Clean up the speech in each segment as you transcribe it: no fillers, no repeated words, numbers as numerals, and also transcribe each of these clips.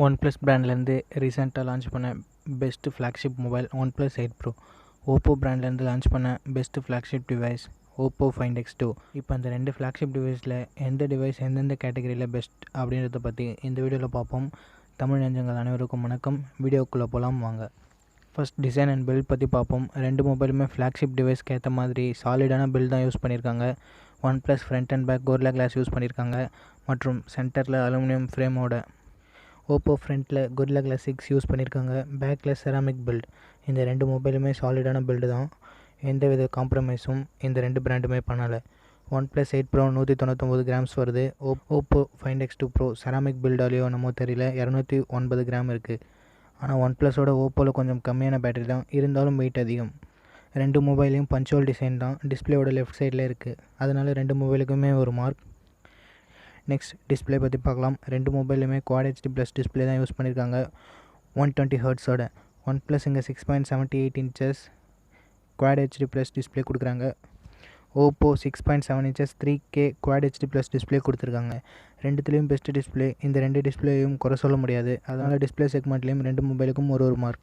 One plus பிராண்ட்லேருந்து ரீசெண்டாக launch பண்ண best flagship mobile OnePlus 8 Pro. Oppo பிராண்ட்லேருந்து launch பண்ண best flagship device Oppo Find X 2. இப்போ அந்த ரெண்டு ஃப்ளாக்ஷிப் டிவைஸில் எந்த டிவைஸ் எந்தெந்த கேட்டகரியில் பெஸ்ட் அப்படின்றத பற்றி இந்த வீடியோவில் பார்ப்போம். தமிழ் நெஞ்சங்கள் அனைவருக்கும் வணக்கம். வீடியோக்குள்ளே போகலாம் வாங்க. ஃபர்ஸ்ட் டிசைன் அண்ட் பில்ட் பற்றி பார்ப்போம். ரெண்டு மொபைலுமே ஃப்ளாக்ஷிப் டிவைஸ்க்கு ஏற்ற மாதிரி சாலிடான பில்ட் தான் யூஸ் பண்ணியிருக்காங்க. OnePlus front and back Gorilla glass use பண்ணியிருக்காங்க மற்றும் சென்டரில் அலுமினியம் ஃப்ரேமோட. ஓப்போ ஃப்ரண்ட்டில் கோரில்லா கிளாஸ் 6 யூஸ் பண்ணியிருக்காங்க. பேக்கில் செராமிக் பில்ட். இந்த ரெண்டு மொபைலுமே சாலிடான பில்டு தான். எந்தவித காம்ப்ரமைஸும் இந்த ரெண்டு பிராண்டுமே பண்ணலை. ஒன் ப்ளஸ் 8 ப்ரோ 199 கிராம்ஸ் வருது. Oppo Find X 2 Pro ceramic பில்டாலேயோ நம்ம தெரியல 209 கிராம் இருக்குது. ஆனால் ஒன் ப்ளஸோட ஓப்போவில் கொஞ்சம் கம்மியான பேட்டரி தான், இருந்தாலும் வெயிட் அதிகம். ரெண்டு மொபைலையும் பஞ்சுவல் டிசைன் தான். டிஸ்பிளேயோட லெஃப்ட் சைடில் இருக்குது, அதனால் ரெண்டு மொபைலுக்குமே ஒரு மார்க். நெக்ஸ்ட் டிஸ்பிளே பற்றி பார்க்கலாம். ரெண்டு மொபைலுமே குவாட் ஹெச்டி ப்ளஸ் டிஸ்பிளே தான் யூஸ் பண்ணியிருக்காங்க 120 ஹர்ட்ஸோட. ஒன் ப்ளஸ் இங்கே 6.78 inches quad HD plus display கொடுக்குறாங்க. Oppo 6.7 inches 3K quad HD plus display கொடுத்துருக்காங்க. ரெண்டுத்துலேயும் பெஸ்ட்டு டிஸ்பிளே. இந்த ரெண்டு டிஸ்பிளேயும் குறை சொல்ல முடியாது, அதனால் டிஸ்பிளே செக்மெண்ட்லேயும் ரெண்டு மொபைலுக்கும் ஒரு மார்க்.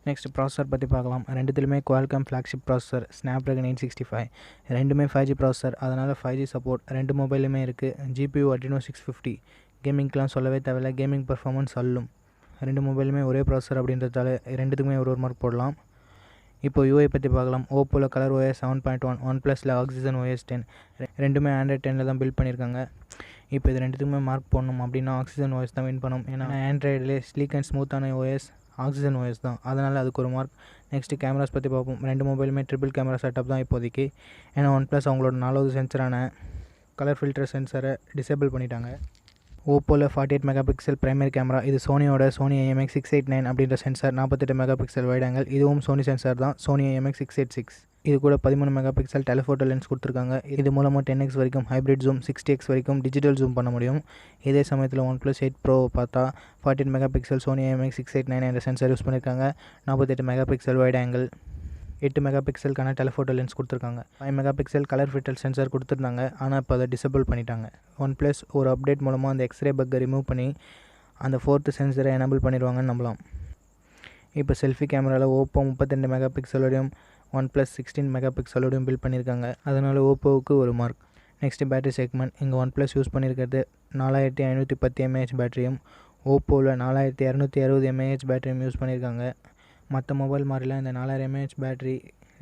நெக்ஸ்ட் ப்ராசஸர் பற்றி பார்க்கலாம். ரெண்டுத்துலையுமே குவால்காம் ஃப்ளாக்ஷிப் ப்ராசஸர் ஸ்னாப்ட்ராகன் 865. ரெண்டுமே 5G ப்ராசஸர், அதனால் 5G சப்போர்ட் ரெண்டு மொபைலுமே இருக்குது. GPU Adreno 650. கேமிங்க்கெலாம் சொல்லவே தேவையில்லை, கேமிங் பர்ஃபார்மன்ஸ் அள்ளும். ரெண்டு மொபைலுமே ஒரே ப்ராசஸர் அப்படின்றதால ரெண்டுத்துக்குமே ஒரு மார்க் போடலாம். இப்போ யூஐ பற்றி பார்க்கலாம். ஓப்போவில் கலர் OS 7.1, ஒன் ப்ளஸில் ஆக்சிஜன் OS 10. ரெண்டுமே ஆண்ட்ராய்ட் 10 தான் பில்ட் பண்ணியிருக்காங்க. இப்போ இது ரெண்டுத்துக்குமே மார்க் போடணும் அப்படின்னா ஆக்சிஜன் OS தான் வின் பண்ணும். ஏன்னா ஆண்ட்ராய்டிலே ஸ்லீக் அண்ட் ஸ்மூத்தான OS ஆக்சிஜன் OS தான், அதனால் அதுக்கு ஒரு மார்க். நெக்ஸ்ட்டு கேமராஸ் பற்றி பார்ப்போம். ரெண்டு மொபைலுமே ட்ரிபிள் கேமரா செட்டப் தான் இப்போதைக்கு. ஏன்னா ஒன் ப்ளஸ் அவங்களோட 4வது சென்சரான கலர் ஃபில்டர் சென்சரை டிசேபிள் பண்ணிட்டாங்க. ஓப்போவில் 48 மெகா பிக்சல் பிரைமரி கேமரா. இது சோனியோட சோனி IMX 689 அப்படின்ற sensor. 48 mega pixel wide angle. இதுவும் சோனி சென்சார் தான், சோனி IMX 686. இது கூட 13 மெகா பிக்சல் டெலிஃபோட்டோ லென்ஸ் கொடுத்துருக்காங்க. இது மூலமாக 10x வரைக்கும் ஹைப்ரிட் ஜூம், 60x வரைக்கும் டிஜிட்டல் ஜூம் பண்ண முடியும். இதே சமயத்தில் ஒன் ப்ளஸ் 8 ப்ரோ பார்த்தா 48 மெகா பிக்சல் சோனி IMX 689 என்ற சென்சார் யூஸ் பண்ணியிருக்காங்க. 48 mega pixel wide angle, 8 mega பிக்சலுக்கான டெலிஃபோட்டோ லென்ஸ் கொடுத்துருக்காங்க. 5 mega pixel colour filter sensor கொடுத்துருந்தாங்க, ஆனால் இப்போ அதை டிசேபிள் பண்ணிட்டாங்க. ஒன் ப்ளஸ் ஒரு அப்டேட் மூலமாக அந்த எக்ஸ்ரே பக்கை ரிமூவ் பண்ணி அந்த 4th சென்சரை எனபிள் பண்ணிடுவாங்கன்னு நம்பலாம். இப்போ செல்ஃபி கேமராவில் ஓப்போ 32 மெகா பிக்சலோடையும் ஒன் ப்ளஸ் 16 மெகா பிக்சலோடையும் பில்ட் பண்ணியிருக்காங்க, அதனால் ஓப்போவுக்கு ஒரு மார்க். Next battery segment. இங்கே ஒன் ப்ளஸ் யூஸ் பண்ணியிருக்கிறது 4510 mAh பேட்டரியும், ஓப்போவில் 4260 mAh பேட்டரியும் யூஸ் பண்ணியிருக்காங்க. மற்ற மொபைல் மாதிரிலாம் இந்த 4000 mAh பேட்டரி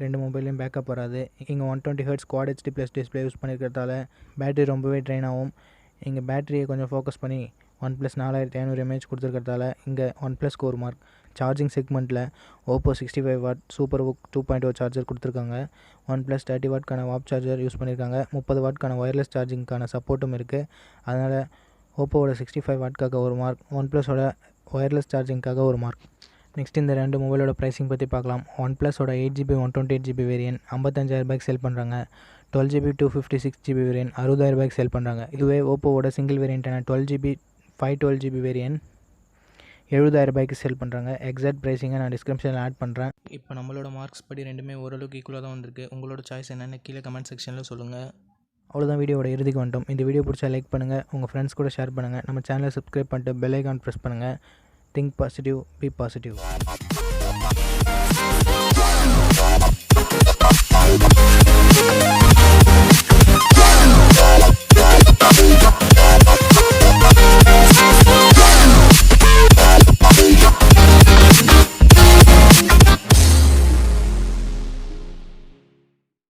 ரெண்டு மொபைல்லையும் பேக்கப் வராது. இங்கே 120 hertz quad HD plus display use பண்ணியிருக்கிறதால பேட்டரி ரொம்பவே ட்ரெயின் ஆகும். இங்கே பேட்டரியை கொஞ்சம் ஃபோக்கஸ் பண்ணி ஒன் ப்ளஸ் 4500 mAh கொடுத்துருக்கிறதால இங்கே ஒன் ப்ளஸ்க்கு ஒரு மார்க். சார்ஜிங் செக்மெண்ட்டில் ஓப்போ 65 வாட் சூப்பர் புக் 2.0 சார்ஜர் கொடுத்துருக்காங்க. ஒன் ப்ளஸ் 30 வாட்க்கான வாப் சார்ஜர் யூஸ் பண்ணியிருக்காங்க. 30 வாட்க்கான ஒயர்லெஸ் சார்ஜிங்க்கான சப்போர்ட்டும் இருக்குது, அதனால் ஓப்போவோட 65 வாட்க்காக ஒரு மார்க், ஒன் ப்ளஸோட ஒயர்லெஸ் சார்ஜிங்க்காக ஒரு மார்க். நெக்ஸ்ட் இந்த ரெண்டு மொபைலோட ப்ரைஸிங் பற்றி பார்க்கலாம். ஒன் ப்ளஸோட 8GB 128GB வேரியன்ட் 55,000 ரூபாய்க்கு சேல் பண்ணுறாங்க. 12GB 256GB வேரியன்ட் 60,000 ரூபாய்க்கு சேல் பண்ணுறாங்க. இதுவே ஓப்போவோட சிங்கிள் வேரியண்ட்டான 12GB 512GB வேரியன்ட் 70,000 ரூபாய்க்கு சேல் பண்ணுறாங்க. எக்ஸாக்ட் ப்ரைஸிங்கை நான் டிஸ்கிரிப்ஷனில் ஆட் பண்ணுறேன். இப்போ நம்மளோட மார்க்ஸ் படி ரெண்டுமே ஓரளவுக்கு ஈக்குவலாக தான் வந்திருக்கு. உங்களோட சாய்ஸ் என்னென்னு கீழே கமெண்ட் செக்ஷனில் சொல்லுங்கள். அவ்வளோதான், வீடியோட இறுதிக்கு வந்துட்டோம். இந்த வீடியோ பிடிச்சா லைக் பண்ணுங்கள், உங்கள் ஃப்ரெண்ட்ஸ் கூட ஷேர் பண்ணுங்கள். நம்ம சேனலை சப்ஸ்கிரைப் பண்ணிட்டு பெல் ஐகான் ப்ரெஸ் பண்ணுங்கள். Think positive, be positive.